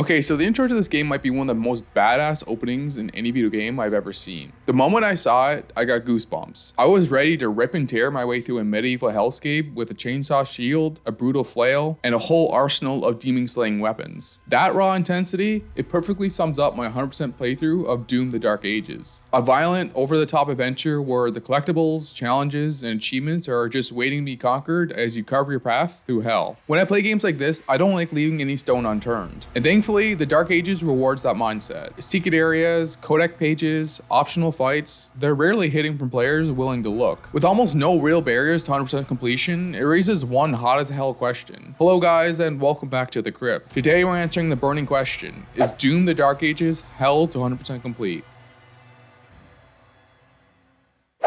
Okay, so the intro to this game might be one of the most badass openings in any video game I've ever seen. The moment I saw it, I got goosebumps. I was ready to rip and tear my way through a medieval hellscape with a chainsaw shield, a brutal flail, and a whole arsenal of demon-slaying weapons. That raw intensity, it perfectly sums up my 100% playthrough of Doom: The Dark Ages. A violent, over-the-top adventure where the collectibles, challenges, and achievements are just waiting to be conquered as you carve your path through hell. When I play games like this, I don't like leaving any stone unturned. And thankfully, The Dark Ages rewards that mindset. Secret areas, codec pages, optional fights, they're rarely hidden from players willing to look. With almost no real barriers to 100% completion, it raises one hot as hell question. Hello guys, and welcome back to the Crypt. Today we're answering the burning question: is Doom: The Dark Ages hell to 100% complete?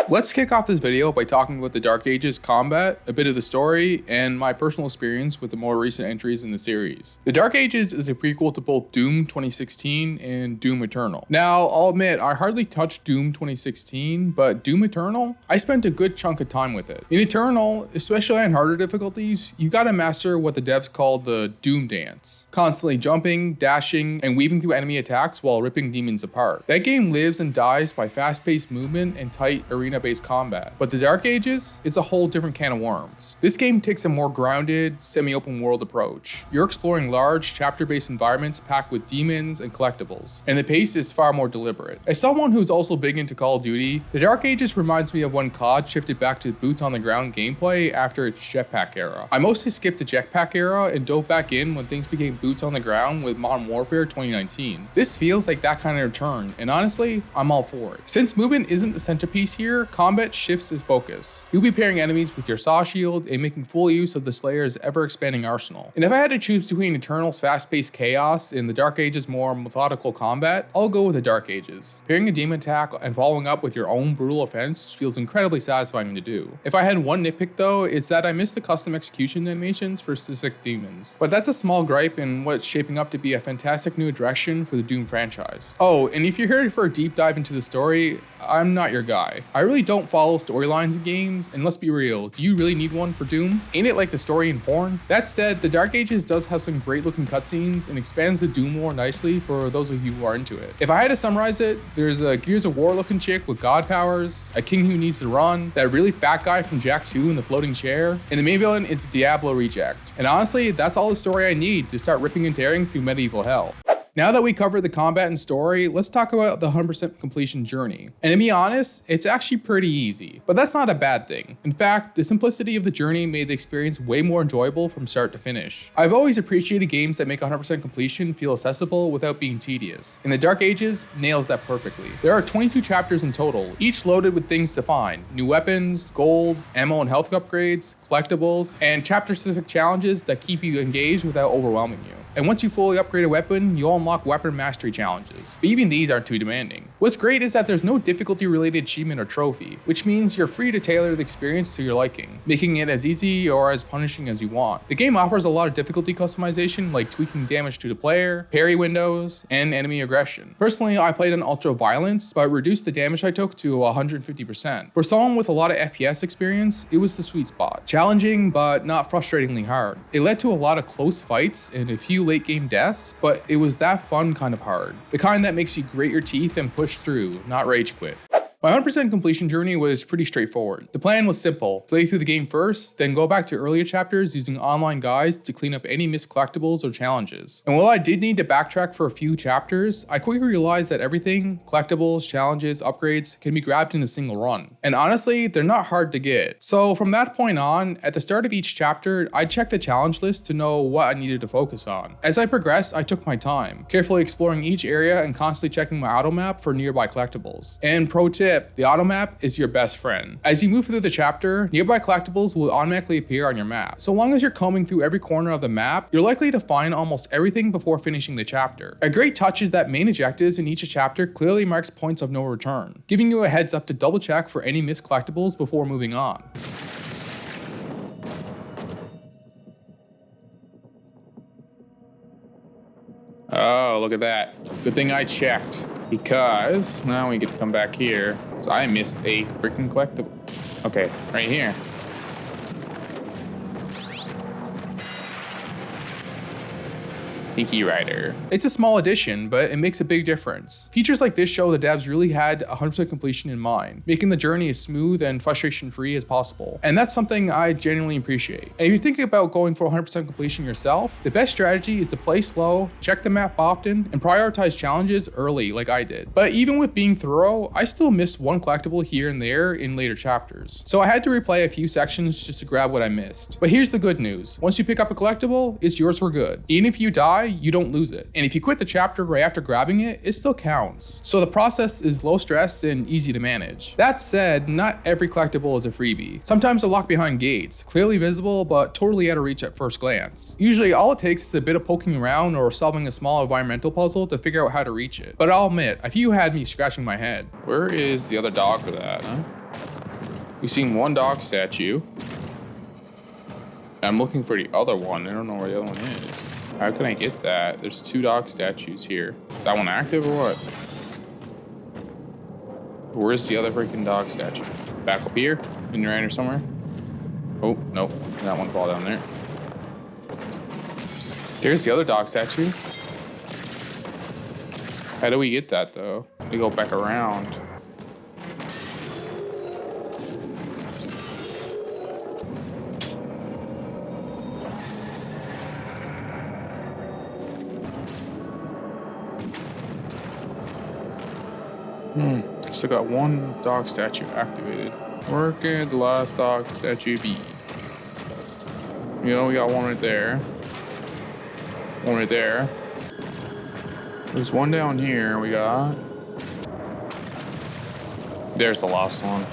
Let's kick off this video by talking about the Dark Ages combat, a bit of the story, and my personal experience with the more recent entries in the series. The Dark Ages is a prequel to both Doom 2016 and Doom Eternal. Now, I'll admit, I hardly touched Doom 2016, but Doom Eternal, I spent a good chunk of time with it. In Eternal, especially on harder difficulties, you gotta master what the devs called the Doom Dance. Constantly jumping, dashing, and weaving through enemy attacks while ripping demons apart. That game lives and dies by fast-paced movement and tight arena-based combat. But the Dark Ages, it's a whole different can of worms. This game takes a more grounded, semi-open world approach. You're exploring large, chapter-based environments packed with demons and collectibles, and the pace is far more deliberate. As someone who's also big into Call of Duty, the Dark Ages reminds me of when COD shifted back to boots on the ground gameplay after its jetpack era. I mostly skipped the jetpack era and dove back in when things became boots on the ground with Modern Warfare 2019. This feels like that kind of return, and honestly, I'm all for it. Since movement isn't the centerpiece here, combat shifts its focus. You'll be pairing enemies with your saw shield and making full use of the Slayer's ever-expanding arsenal. And if I had to choose between Eternal's fast-paced chaos and the Dark Ages' more methodical combat, I'll go with the Dark Ages. Pairing a demon attack and following up with your own brutal offense feels incredibly satisfying to do. If I had one nitpick though, it's that I missed the custom execution animations for specific demons. But that's a small gripe in what's shaping up to be a fantastic new direction for the Doom franchise. Oh, and if you're here for a deep dive into the story, I'm not your guy. I really don't follow storylines in games, and let's be real, do you really need one for Doom? Ain't it like the story in porn? That said, the Dark Ages does have some great looking cutscenes and expands the Doom lore nicely for those of you who are into it. If I had to summarize it, there's a Gears of War looking chick with god powers, a king who needs to run, that really fat guy from Jak 2 in the floating chair, and the main villain is Diablo Reject. And honestly, that's all the story I need to start ripping and tearing through medieval hell. Now that we covered the combat and story, let's talk about the 100% completion journey. And to be honest, it's actually pretty easy, but that's not a bad thing. In fact, the simplicity of the journey made the experience way more enjoyable from start to finish. I've always appreciated games that make 100% completion feel accessible without being tedious, and the Dark Ages nails that perfectly. There are 22 chapters in total, each loaded with things to find: new weapons, gold, ammo and health upgrades, collectibles, and chapter-specific challenges that keep you engaged without overwhelming you. And once you fully upgrade a weapon, you'll unlock weapon mastery challenges, but even these aren't too demanding. What's great is that there's no difficulty related achievement or trophy, which means you're free to tailor the experience to your liking, making it as easy or as punishing as you want. The game offers a lot of difficulty customization, like tweaking damage to the player, parry windows, and enemy aggression. Personally, I played on ultra violence, but reduced the damage I took to 150%. For someone with a lot of FPS experience, it was the sweet spot. Challenging, but not frustratingly hard. It led to a lot of close fights and a few late game deaths, but it was that fun kind of hard. The kind that makes you grate your teeth and push through, not rage quit. My 100% completion journey was pretty straightforward. The plan was simple: play through the game first, then go back to earlier chapters using online guides to clean up any missed collectibles or challenges. And while I did need to backtrack for a few chapters, I quickly realized that everything, collectibles, challenges, upgrades, can be grabbed in a single run. And honestly, they're not hard to get. So from that point on, at the start of each chapter, I'd check the challenge list to know what I needed to focus on. As I progressed, I took my time, carefully exploring each area and constantly checking my auto map for nearby collectibles. And pro tip, the auto map is your best friend. As you move through the chapter, nearby collectibles will automatically appear on your map. So long as you're combing through every corner of the map, you're likely to find almost everything before finishing the chapter. A great touch is that main objectives in each chapter clearly marks points of no return, giving you a heads up to double check for any missed collectibles before moving on. Oh, look at that. Good thing I checked, because now we get to come back here. So I missed a freaking collectible. Okay, right here. Inky Rider. It's a small addition, but it makes a big difference. Features like this show the devs really had 100% completion in mind, making the journey as smooth and frustration-free as possible. And that's something I genuinely appreciate. And if you're thinking about going for 100% completion yourself, the best strategy is to play slow, check the map often, and prioritize challenges early like I did. But even with being thorough, I still missed one collectible here and there in later chapters. So I had to replay a few sections just to grab what I missed. But here's the good news. Once you pick up a collectible, it's yours for good. Even if you die, you don't lose it. And if you quit the chapter right after grabbing it, it still counts. So the process is low stress and easy to manage. That said, not every collectible is a freebie. Sometimes they're locked behind gates, clearly visible, but totally out of reach at first glance. Usually all it takes is a bit of poking around or solving a small environmental puzzle to figure out how to reach it. But I'll admit, a few had me scratching my head. Where is the other dog for that, huh? We've seen one dog statue. I'm looking for the other one. I don't know where the other one is. How can I get that? There's 2 dog statues here. Is that one active or what? Where's the other freaking dog statue? Back up here? In your hand or somewhere? Oh, nope. That one fall down there. There's the other dog statue. How do we get that though? We go back around. Still got one dog statue activated. Where can the last dog statue be? You know, we got one right there. One right there. There's one down here we got. There's the last one.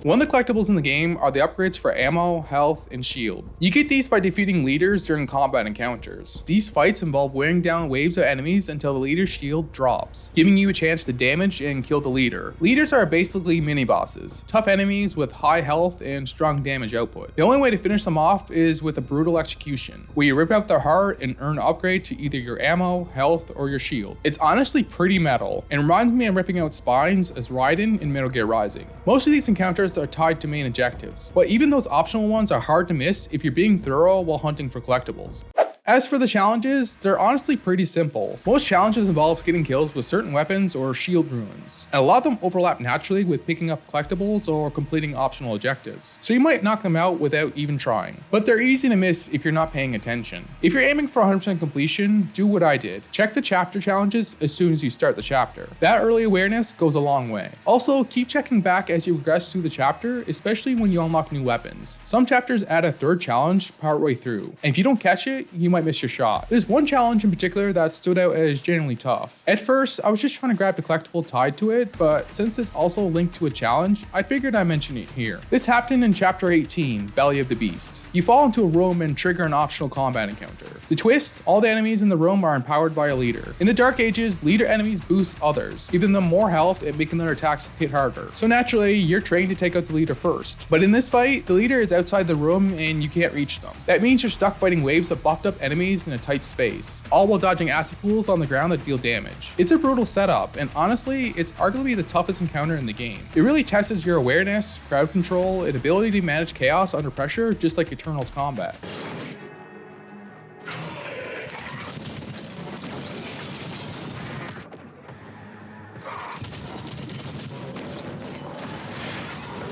One of the collectibles in the game are the upgrades for ammo, health, and shield. You get these by defeating leaders during combat encounters. These fights involve wearing down waves of enemies until the leader's shield drops, giving you a chance to damage and kill the leader. Leaders are basically mini-bosses, tough enemies with high health and strong damage output. The only way to finish them off is with a brutal execution, where you rip out their heart and earn an upgrade to either your ammo, health, or your shield. It's honestly pretty metal, and reminds me of ripping out spines as Raiden in Metal Gear Rising. Most of these encounters are tied to main objectives, but even those optional ones are hard to miss if you're being thorough while hunting for collectibles. As for the challenges, they're honestly pretty simple. Most challenges involve getting kills with certain weapons or shield ruins, and a lot of them overlap naturally with picking up collectibles or completing optional objectives, so you might knock them out without even trying. But they're easy to miss if you're not paying attention. If you're aiming for 100% completion, do what I did. Check the chapter challenges as soon as you start the chapter. That early awareness goes a long way. Also, keep checking back as you progress through the chapter, especially when you unlock new weapons. Some chapters add a third challenge partway through, and if you don't catch it, you might miss your shot. There's one challenge in particular that stood out as genuinely tough. At first, I was just trying to grab the collectible tied to it, but since it's also linked to a challenge, I figured I'd mention it here. This happened in chapter 18, Belly of the Beast. You fall into a room and trigger an optional combat encounter. The twist, all the enemies in the room are empowered by a leader. In the Dark Ages, leader enemies boost others, giving them more health and making their attacks hit harder. So naturally, you're trained to take out the leader first. But in this fight, the leader is outside the room and you can't reach them. That means you're stuck fighting waves of buffed up enemies in a tight space, all while dodging acid pools on the ground that deal damage. It's a brutal setup, and honestly, it's arguably the toughest encounter in the game. It really tests your awareness, crowd control, and ability to manage chaos under pressure, just like Eternal's combat.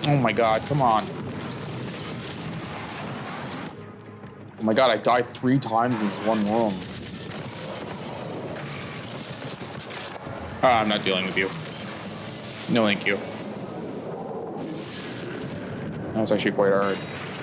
Oh my god, come on. Oh my god, I died 3 times in this one room. I'm not dealing with you. No, thank you. That's actually quite hard.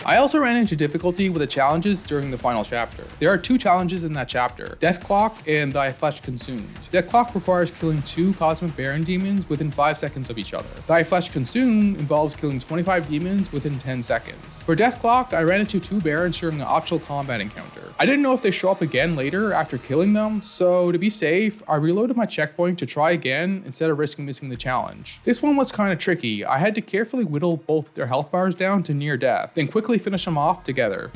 I also ran into difficulty with the challenges during the final chapter. There are 2 challenges in that chapter, Death Clock and Thy Flesh Consumed. Death Clock requires killing 2 Cosmic Baron demons within 5 seconds of each other. Thy Flesh Consumed involves killing 25 demons within 10 seconds. For Death Clock, I ran into 2 Barons during an optional combat encounter. I didn't know if they show up again later after killing them, so to be safe, I reloaded my checkpoint to try again instead of risking missing the challenge. This one was kind of tricky. I had to carefully whittle both their health bars down to near death, then quickly finish them off together.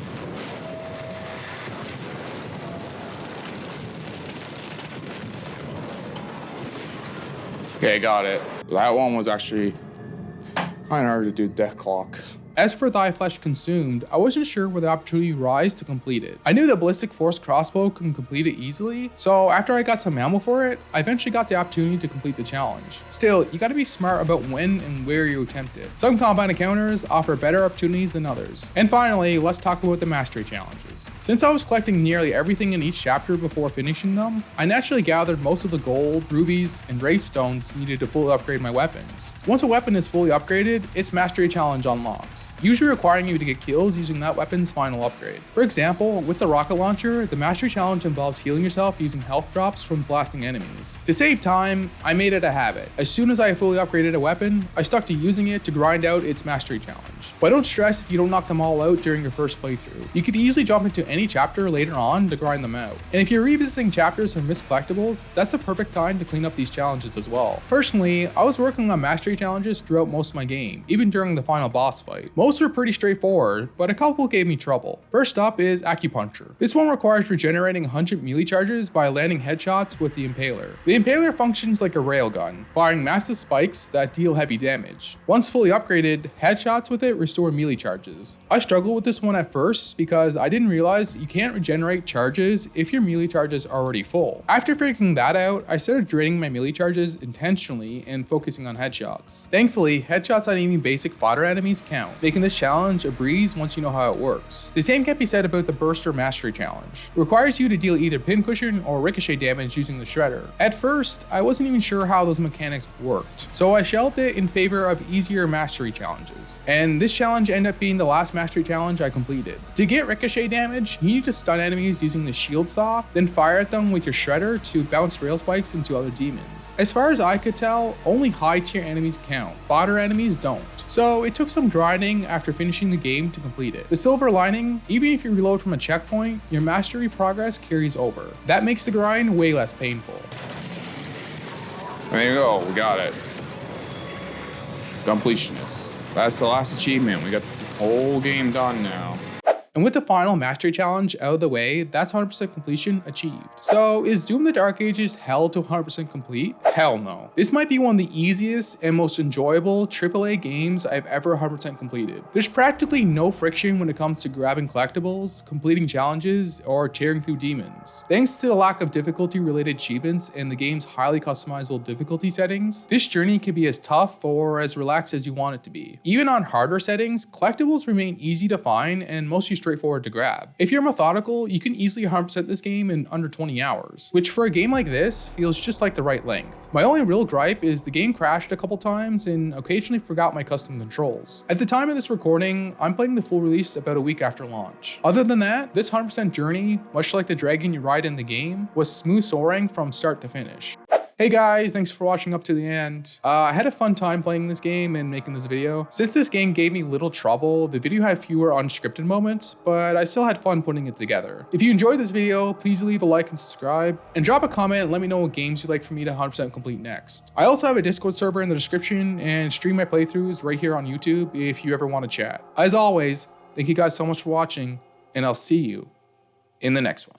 Okay, got it. That one was actually kind of hard to do. Death Clock. As for Thy Flesh Consumed, I wasn't sure where the opportunity would rise to complete it. I knew the Ballistic Force crossbow can complete it easily, so after I got some ammo for it, I eventually got the opportunity to complete the challenge. Still, you gotta be smart about when and where you attempt it. Some combat encounters offer better opportunities than others. And finally, let's talk about the mastery challenges. Since I was collecting nearly everything in each chapter before finishing them, I naturally gathered most of the gold, rubies, and wraith stones needed to fully upgrade my weapons. Once a weapon is fully upgraded, its mastery challenge unlocks, usually requiring you to get kills using that weapon's final upgrade. For example, with the rocket launcher, the mastery challenge involves healing yourself using health drops from blasting enemies. To save time, I made it a habit. As soon as I fully upgraded a weapon, I stuck to using it to grind out its mastery challenge. But don't stress if you don't knock them all out during your first playthrough. You could easily jump into any chapter later on to grind them out. And if you're revisiting chapters from missed collectibles, that's a perfect time to clean up these challenges as well. Personally, I was working on mastery challenges throughout most of my game, even during the final boss fight. Most were pretty straightforward, but a couple gave me trouble. First up is Acupuncture. This one requires regenerating 100 melee charges by landing headshots with the Impaler. The Impaler functions like a railgun, firing massive spikes that deal heavy damage. Once fully upgraded, headshots with it restore melee charges. I struggled with this one at first because I didn't realize you can't regenerate charges if your melee charges are already full. After figuring that out, I started draining my melee charges intentionally and focusing on headshots. Thankfully, headshots on even basic fodder enemies count, making this challenge a breeze once you know how it works. The same can be said about the Burster Mastery Challenge. It requires you to deal either pincushion or ricochet damage using the Shredder. At first, I wasn't even sure how those mechanics worked, so I shelved it in favor of easier mastery challenges. And this challenge ended up being the last mastery challenge I completed. To get ricochet damage, you need to stun enemies using the shield saw, then fire at them with your Shredder to bounce rail spikes into other demons. As far as I could tell, only high tier enemies count. Fodder enemies don't. So it took some grinding after finishing the game to complete it. The silver lining, even if you reload from a checkpoint, your mastery progress carries over. That makes the grind way less painful. There you go, we got it. Completionist. That's the last achievement. We got the whole game done now. And with the final mastery challenge out of the way, that's 100% completion achieved. So is Doom the Dark Ages held to 100% complete? Hell no. This might be one of the easiest and most enjoyable AAA games I've ever 100% completed. There's practically no friction when it comes to grabbing collectibles, completing challenges, or tearing through demons. Thanks to the lack of difficulty related achievements and the game's highly customizable difficulty settings, this journey can be as tough or as relaxed as you want it to be. Even on harder settings, collectibles remain easy to find and mostly straightforward to grab. If you're methodical, you can easily 100% this game in under 20 hours, which for a game like this feels just like the right length. My only real gripe is the game crashed a couple times and occasionally forgot my custom controls. At the time of this recording, I'm playing the full release about a week after launch. Other than that, this 100% journey, much like the dragon you ride in the game, was smooth soaring from start to finish. Hey guys, thanks for watching up to the end. I had a fun time playing this game and making this video. Since this game gave me little trouble, the video had fewer unscripted moments, but I still had fun putting it together. If you enjoyed this video, please leave a like and subscribe, and drop a comment and let me know what games you'd like for me to 100% complete next. I also have a Discord server in the description and stream my playthroughs right here on YouTube if you ever want to chat. As always, thank you guys so much for watching, and I'll see you in the next one.